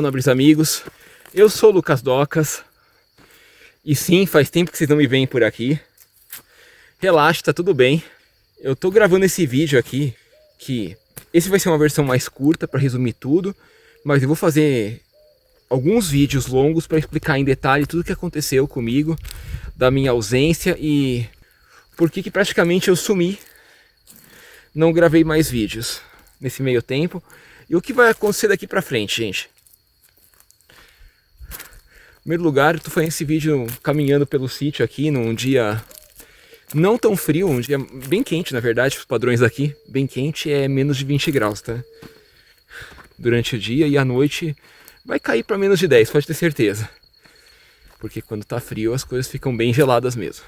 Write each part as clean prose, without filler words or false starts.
nobres amigos. Eu sou o Lucas Docas. E sim, faz tempo que vocês não me veem por aqui. Relaxa, tá tudo bem. Eu tô gravando esse vídeo aqui, que esse vai ser uma versão mais curta para resumir tudo, mas eu vou fazer alguns vídeos longos para explicar em detalhe tudo o que aconteceu comigo, da minha ausência e por que praticamente eu sumi. Não gravei mais vídeos nesse meio tempo. E o que vai acontecer daqui pra frente, gente? Em primeiro lugar, eu tô fazendo esse vídeo caminhando pelo sítio aqui num dia não tão frio, um dia bem quente, na verdade, os padrões aqui, bem quente, é menos de 20 graus, tá? Durante o dia, e à noite vai cair para menos de 10, pode ter certeza. Porque quando tá frio as coisas ficam bem geladas mesmo.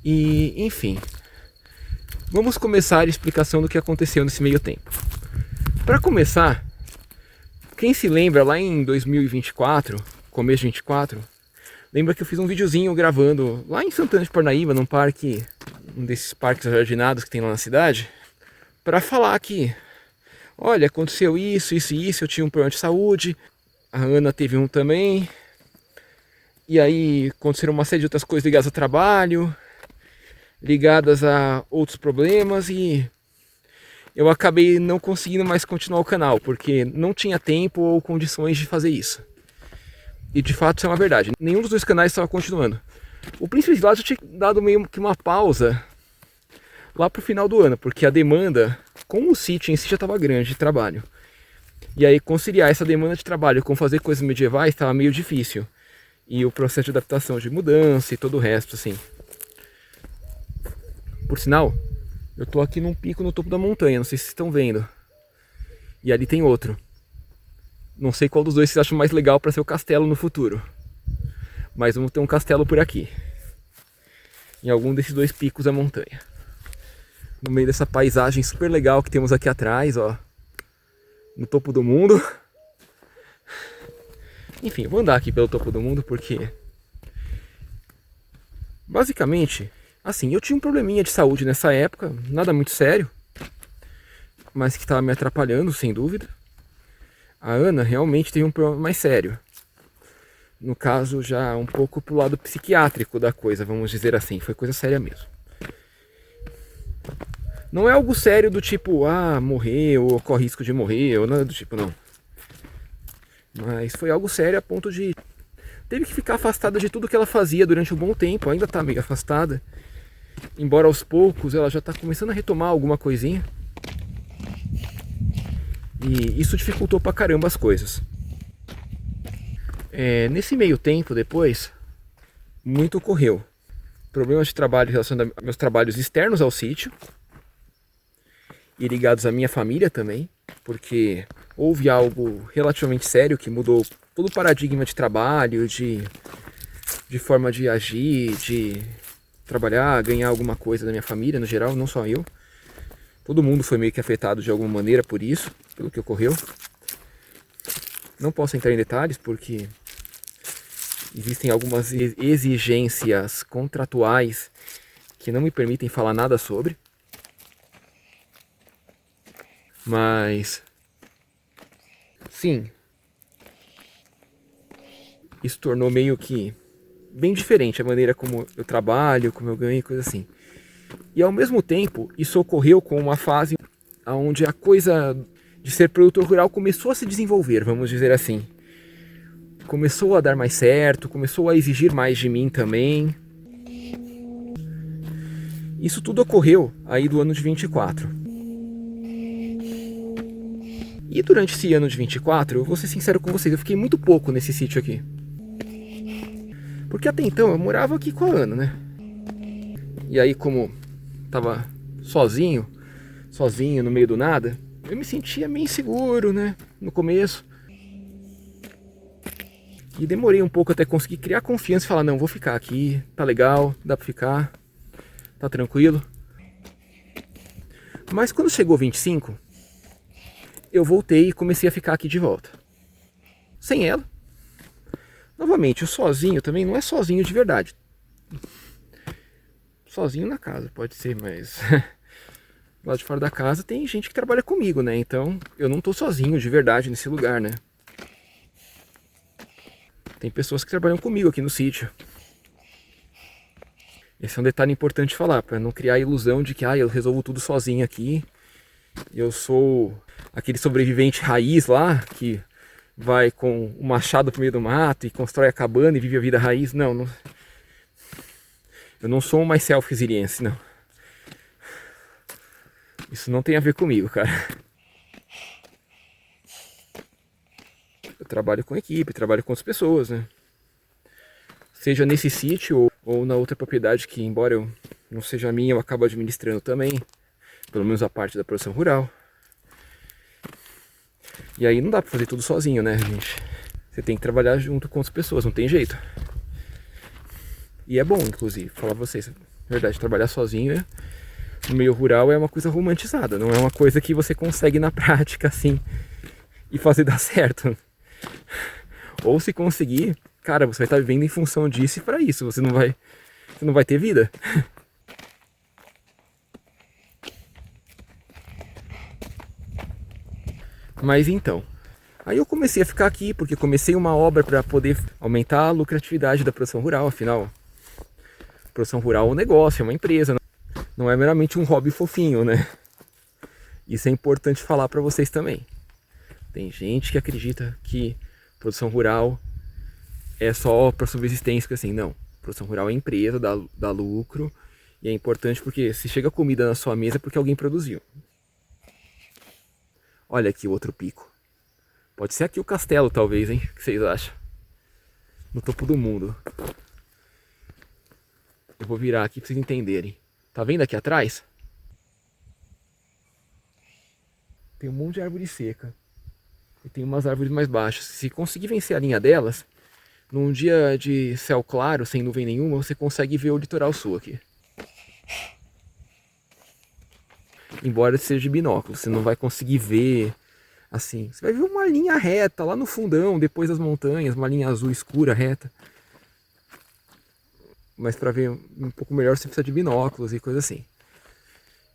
E, enfim, vamos começar a explicação do que aconteceu nesse meio tempo. Para começar, quem se lembra lá em 2024, começo de 24, lembra que eu fiz um videozinho gravando lá em Santana de Parnaíba, num parque, um desses parques jardinados que tem lá na cidade, para falar que, olha, aconteceu isso, isso e isso, eu tinha um problema de saúde, a Ana teve um também, e aí aconteceram uma série de outras coisas ligadas ao trabalho, ligadas a outros problemas, e eu acabei não conseguindo mais continuar o canal, porque não tinha tempo ou condições de fazer isso. E de fato isso é uma verdade, nenhum dos dois canais estava continuando. O Príncipe de Lages eu tinha dado meio que uma pausa lá pro final do ano, porque a demanda, como o sítio em si já estava grande de trabalho, e aí conciliar essa demanda de trabalho com fazer coisas medievais estava meio difícil. E o processo de adaptação de mudança e todo o resto, assim. Por sinal, eu tô aqui num pico no topo da montanha, não sei se vocês estão vendo. E ali tem outro. Não sei qual dos dois vocês acham mais legal para ser o castelo no futuro. Mas vamos ter um castelo por aqui. Em algum desses dois picos da montanha. No meio dessa paisagem super legal que temos aqui atrás, ó. No topo do mundo. Enfim, eu vou andar aqui pelo topo do mundo porque... basicamente... assim, eu tinha um probleminha de saúde nessa época, nada muito sério, mas que estava me atrapalhando, sem dúvida. A Ana realmente teve um problema mais sério. No caso, já um pouco pro lado psiquiátrico da coisa, vamos dizer assim, foi coisa séria mesmo. Não é algo sério do tipo, ah, morrer, ou corre risco de morrer, ou nada do tipo, não. Mas foi algo sério a ponto de... teve que ficar afastada de tudo que ela fazia durante um bom tempo, ainda tá meio afastada. Embora aos poucos ela já está começando a retomar alguma coisinha. E isso dificultou pra caramba as coisas. Nesse meio tempo depois, muito ocorreu. Problemas de trabalho relacionados a meus trabalhos externos ao sítio. E ligados à minha família também. Porque houve algo relativamente sério que mudou todo o paradigma de trabalho, de forma de agir, de... trabalhar, ganhar alguma coisa da minha família no geral, não só eu. Todo mundo foi meio que afetado de alguma maneira por isso, pelo que ocorreu. Não posso entrar em detalhes porque existem algumas exigências contratuais que não me permitem falar nada sobre. Mas sim, isso tornou meio que bem diferente a maneira como eu trabalho, como eu ganho, coisa assim. E ao mesmo tempo, isso ocorreu com uma fase onde a coisa de ser produtor rural começou a se desenvolver, vamos dizer assim. Começou a dar mais certo, começou a exigir mais de mim também. Isso tudo ocorreu aí do ano de 24. E durante esse ano de 24, eu vou ser sincero com vocês, eu fiquei muito pouco nesse sítio aqui. Porque até então eu morava aqui com a Ana, né? E aí como tava sozinho no meio do nada, eu me sentia meio inseguro, né? No começo. E demorei um pouco até conseguir criar confiança e falar, não, vou ficar aqui, tá legal, dá pra ficar, tá tranquilo. Mas quando chegou 25, eu voltei e comecei a ficar aqui de volta. Sem ela. Novamente, o sozinho também não é sozinho de verdade. Sozinho na casa, pode ser, mas Lá de fora da casa tem gente que trabalha comigo, né? Então eu não tô sozinho de verdade nesse lugar, né? Tem pessoas que trabalham comigo aqui no sítio. Esse é um detalhe importante falar, para não criar a ilusão de que eu resolvo tudo sozinho aqui. Eu sou aquele sobrevivente raiz lá, que vai com o machado pro meio do mato e constrói a cabana e vive a vida raiz. Não, eu não sou um myself resilience, não. Isso não tem a ver comigo, cara. Eu trabalho com equipe, trabalho com outras pessoas, né? Seja nesse sítio ou na outra propriedade que, embora eu não seja minha, eu acabo administrando também. Pelo menos a parte da produção rural. E aí não dá pra fazer tudo sozinho, né, gente? Você tem que trabalhar junto com outras pessoas, não tem jeito. E é bom, inclusive, falar pra vocês. Na verdade, trabalhar sozinho no meio rural é uma coisa romantizada. Não é uma coisa que você consegue na prática, assim, e fazer dar certo. Ou se conseguir, cara, você vai estar vivendo em função disso e para isso. Você não vai ter vida. Mas então, aí eu comecei a ficar aqui porque comecei uma obra para poder aumentar a lucratividade da produção rural. Afinal, produção rural é um negócio, é uma empresa, não é meramente um hobby fofinho, né? Isso é importante falar para vocês também. Tem gente que acredita que produção rural é só para subsistência, assim, não. Produção rural é empresa, dá lucro, e é importante porque se chega comida na sua mesa é porque alguém produziu. Olha aqui o outro pico. Pode ser aqui o castelo, talvez, hein? O que vocês acham? No topo do mundo. Eu vou virar aqui para vocês entenderem. Tá vendo aqui atrás? Tem um monte de árvore seca. E tem umas árvores mais baixas. Se conseguir vencer a linha delas, num dia de céu claro, sem nuvem nenhuma, você consegue ver o litoral sul aqui. Embora seja de binóculo, você não vai conseguir ver assim. Você vai ver uma linha reta lá no fundão, depois das montanhas, uma linha azul escura reta. Mas para ver um pouco melhor você precisa de binóculos e coisa assim.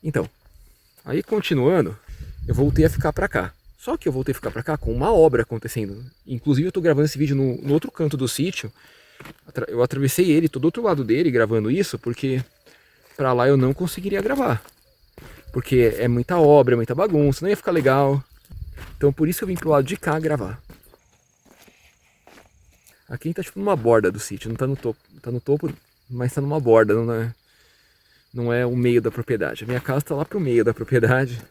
Então, aí continuando, eu voltei a ficar para cá. Só que eu voltei a ficar para cá com uma obra acontecendo. Inclusive eu estou gravando esse vídeo no outro canto do sítio. Eu atravessei ele, estou do outro lado dele gravando isso, porque para lá eu não conseguiria gravar. Porque é muita obra, é muita bagunça, não ia ficar legal. Então por isso eu vim pro lado de cá gravar. Aqui a gente tá tipo numa borda do sítio, não tá no topo. Tá no topo, mas tá numa borda, não é o meio da propriedade. A minha casa tá lá pro meio da propriedade.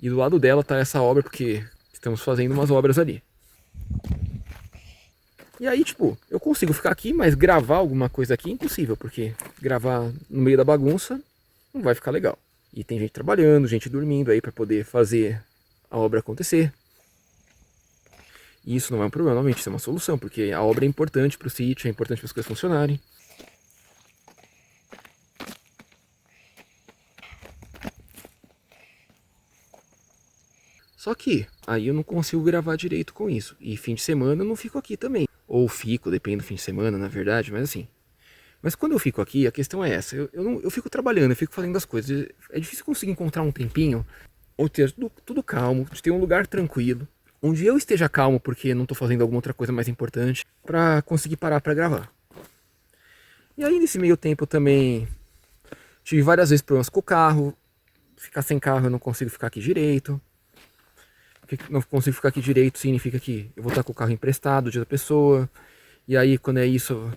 E do lado dela tá essa obra, porque estamos fazendo umas obras ali. E aí, tipo, eu consigo ficar aqui, mas gravar alguma coisa aqui é impossível, porque gravar no meio da bagunça não vai ficar legal. E tem gente trabalhando, gente dormindo aí para poder fazer a obra acontecer. E isso não é um problema, normalmente isso é uma solução, porque a obra é importante para o sítio, é importante para as coisas funcionarem. Só que aí eu não consigo gravar direito com isso. E fim de semana eu não fico aqui também. Ou fico, depende do fim de semana, na verdade, mas assim. Mas quando eu fico aqui, a questão é essa. Eu fico trabalhando, eu fico fazendo as coisas. É difícil conseguir encontrar um tempinho, ou ter tudo calmo, de ter um lugar tranquilo, onde eu esteja calmo porque não estou fazendo alguma outra coisa mais importante, para conseguir parar para gravar. E aí nesse meio tempo eu também tive várias vezes problemas com o carro. Ficar sem carro eu não consigo ficar aqui direito. Não consigo ficar aqui direito significa que eu vou estar com o carro emprestado de outra pessoa. E aí quando é isso,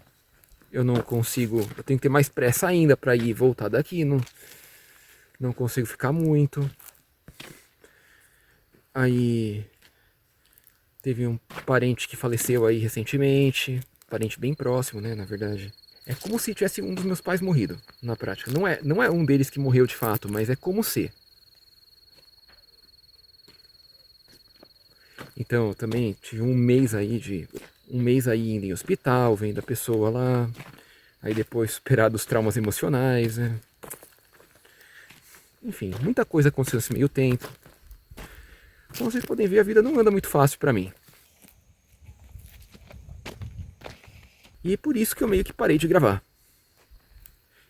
eu não consigo, eu tenho que ter mais pressa ainda para ir e voltar daqui, não consigo ficar muito. Aí teve um parente que faleceu aí recentemente, parente bem próximo, né, na verdade. É como se tivesse um dos meus pais morrido, na prática. Não é um deles que morreu de fato, mas é como se. Então, eu também tive um mês aí indo em hospital, vendo a pessoa lá. Aí depois superado os traumas emocionais, né? Enfim, muita coisa aconteceu nesse meio tempo. Como vocês podem ver, a vida não anda muito fácil pra mim. E é por isso que eu meio que parei de gravar.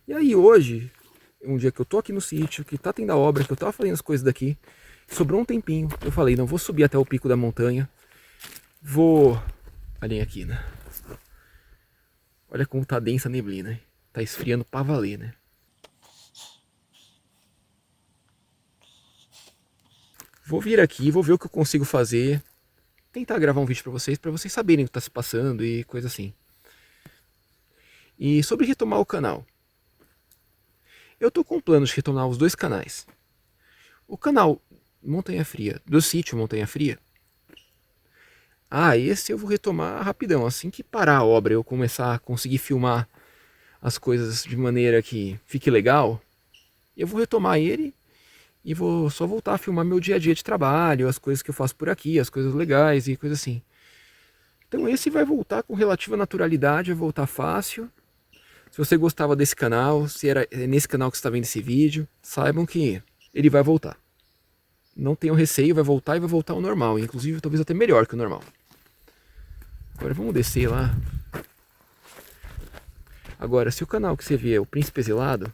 E aí hoje, um dia que eu tô aqui no sítio, que tá tendo a obra, que eu tava fazendo as coisas daqui, sobrou um tempinho, eu falei, não, vou subir até o pico da montanha, vou... Olhem aqui, né? Olha como tá densa a neblina, hein? Tá esfriando pra valer, né? Vou vir aqui, vou ver o que eu consigo fazer, tentar gravar um vídeo pra vocês saberem o que tá se passando e coisa assim. E sobre retomar o canal. Eu tô com planos de retomar os dois canais. O canal Montanha Fria, do sítio Montanha Fria. Esse eu vou retomar rapidão. Assim que parar a obra, eu começar a conseguir filmar as coisas de maneira que fique legal, eu vou retomar ele e vou só voltar a filmar meu dia a dia de trabalho, as coisas que eu faço por aqui, as coisas legais e coisa assim. Então esse vai voltar com relativa naturalidade, vai voltar fácil. Se você gostava desse canal, se era nesse canal que você está vendo esse vídeo, saibam que ele vai voltar. Não tenham receio, vai voltar e vai voltar ao normal, inclusive talvez até melhor que o normal. Agora vamos descer lá. Agora, se o canal que você vê é o Príncipe Exilado,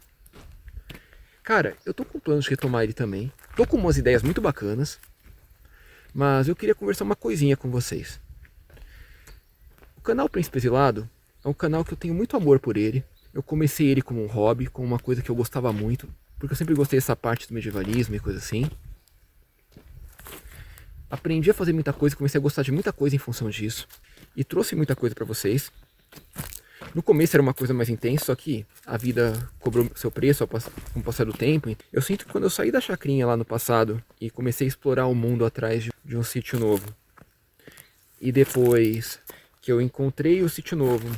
cara, eu tô com planos de retomar ele também. Tô com umas ideias muito bacanas, mas eu queria conversar uma coisinha com vocês. O canal Príncipe Exilado é um canal que eu tenho muito amor por ele. Eu comecei ele como um hobby, como uma coisa que eu gostava muito, porque eu sempre gostei dessa parte do medievalismo e coisa assim. Aprendi a fazer muita coisa, comecei a gostar de muita coisa em função disso. E trouxe muita coisa pra vocês. No começo era uma coisa mais intensa, só que a vida cobrou seu preço com o passar do tempo. Eu sinto que quando eu saí da chacrinha lá no passado e comecei a explorar o mundo atrás de um sítio novo, e depois que eu encontrei o sítio novo,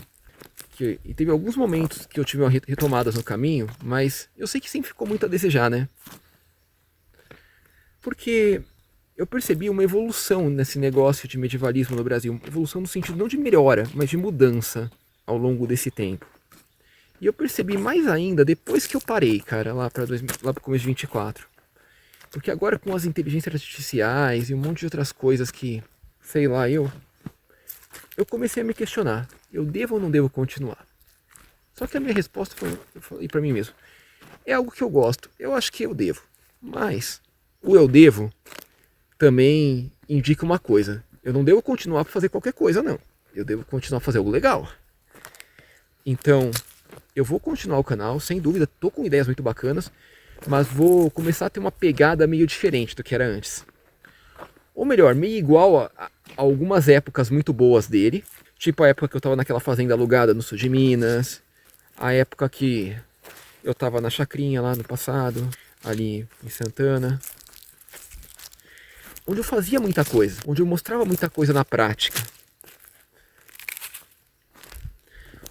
e teve alguns momentos que eu tive retomadas no caminho, mas eu sei que sempre ficou muito a desejar, né? Porque eu percebi uma evolução nesse negócio de medievalismo no Brasil. Evolução no sentido não de melhora, mas de mudança ao longo desse tempo. E eu percebi mais ainda depois que eu parei, cara, lá para o começo de 24. Porque agora com as inteligências artificiais e um monte de outras coisas que, sei lá, eu comecei a me questionar. Eu devo ou não devo continuar? Só que a minha resposta foi, eu falei para mim mesmo, é algo que eu gosto, eu acho que eu devo. Mas o eu devo também indica uma coisa. Eu não devo continuar para fazer qualquer coisa, não. Eu devo continuar a fazer algo legal. Então, eu vou continuar o canal, sem dúvida, tô com ideias muito bacanas, mas vou começar a ter uma pegada meio diferente do que era antes. Ou melhor, meio igual a algumas épocas muito boas dele, tipo a época que eu tava naquela fazenda alugada no sul de Minas, a época que eu tava na chacrinha lá no passado, ali em Santana, onde eu fazia muita coisa, onde eu mostrava muita coisa na prática.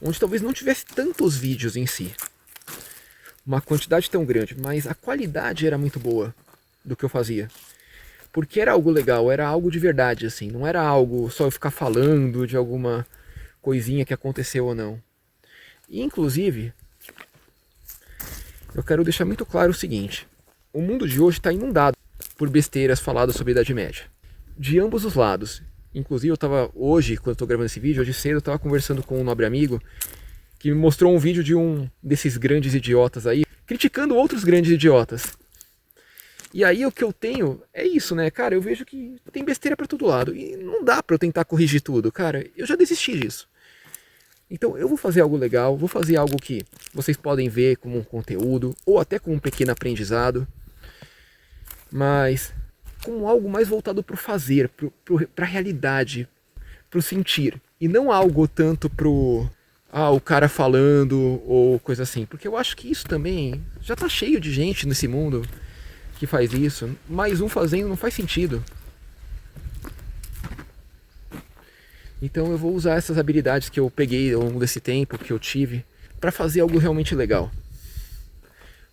Onde talvez não tivesse tantos vídeos em si, uma quantidade tão grande, mas a qualidade era muito boa do que eu fazia. Porque era algo legal, era algo de verdade, assim, não era algo só eu ficar falando de alguma coisinha que aconteceu ou não. E, inclusive, eu quero deixar muito claro o seguinte, o mundo de hoje está inundado por besteiras faladas sobre a Idade Média, de ambos os lados. Inclusive eu estava hoje, quando eu estou gravando esse vídeo, hoje cedo eu estava conversando com um nobre amigo que me mostrou um vídeo de um desses grandes idiotas aí, criticando outros grandes idiotas. E aí o que eu tenho é isso, né, cara, eu vejo que tem besteira para todo lado e não dá para eu tentar corrigir tudo, cara, eu já desisti disso. Então eu vou fazer algo legal, vou fazer algo que vocês podem ver como um conteúdo ou até como um pequeno aprendizado, mas como algo mais voltado para o fazer, para a realidade, para o sentir. E não algo tanto para o cara falando ou coisa assim. Porque eu acho que isso também já está cheio de gente nesse mundo que faz isso. Mais um fazendo não faz sentido. Então eu vou usar essas habilidades que eu peguei ao longo desse tempo, que eu tive, para fazer algo realmente legal.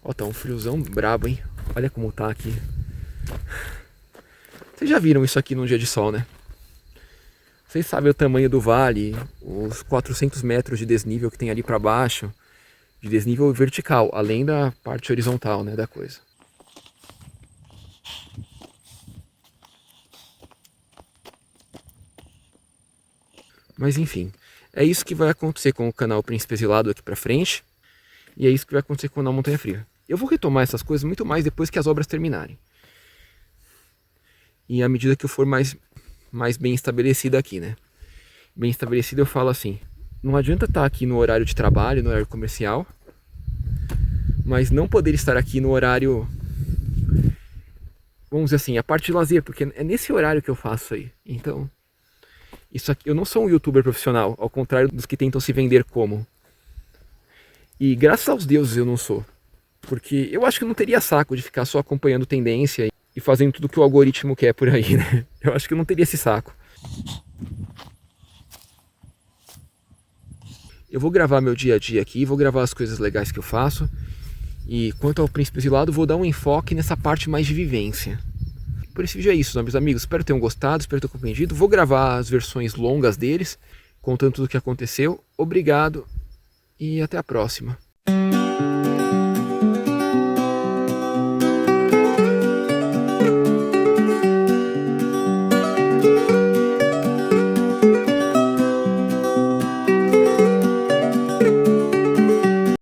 Ó, tá um friozão brabo, hein? Olha como tá aqui. Vocês já viram isso aqui num dia de sol, né? Vocês sabem o tamanho do vale, os 400 metros de desnível que tem ali para baixo, de desnível vertical, além da parte horizontal, né, da coisa. Mas enfim, é isso que vai acontecer com o canal Príncipe Exilado aqui pra frente, e é isso que vai acontecer com o canal Montanha Fria. Eu vou retomar essas coisas muito mais depois que as obras terminarem. E à medida que eu for mais bem estabelecido aqui, né? Bem estabelecido eu falo assim, não adianta estar aqui no horário de trabalho, no horário comercial, mas não poder estar aqui no horário, vamos dizer assim, a parte de lazer, porque é nesse horário que eu faço aí. Então, isso aqui, eu não sou um youtuber profissional, ao contrário dos que tentam se vender como. E graças aos deuses eu não sou. Porque eu acho que eu não teria saco de ficar só acompanhando tendência e fazendo tudo que o algoritmo quer por aí, né? Eu acho que eu não teria esse saco. Eu vou gravar meu dia a dia aqui, vou gravar as coisas legais que eu faço. E quanto ao Príncipe Exilado, vou dar um enfoque nessa parte mais de vivência. Por esse vídeo é isso, meus amigos. Espero que tenham gostado, espero ter compreendido. Vou gravar as versões longas deles, contando tudo o que aconteceu. Obrigado e até a próxima.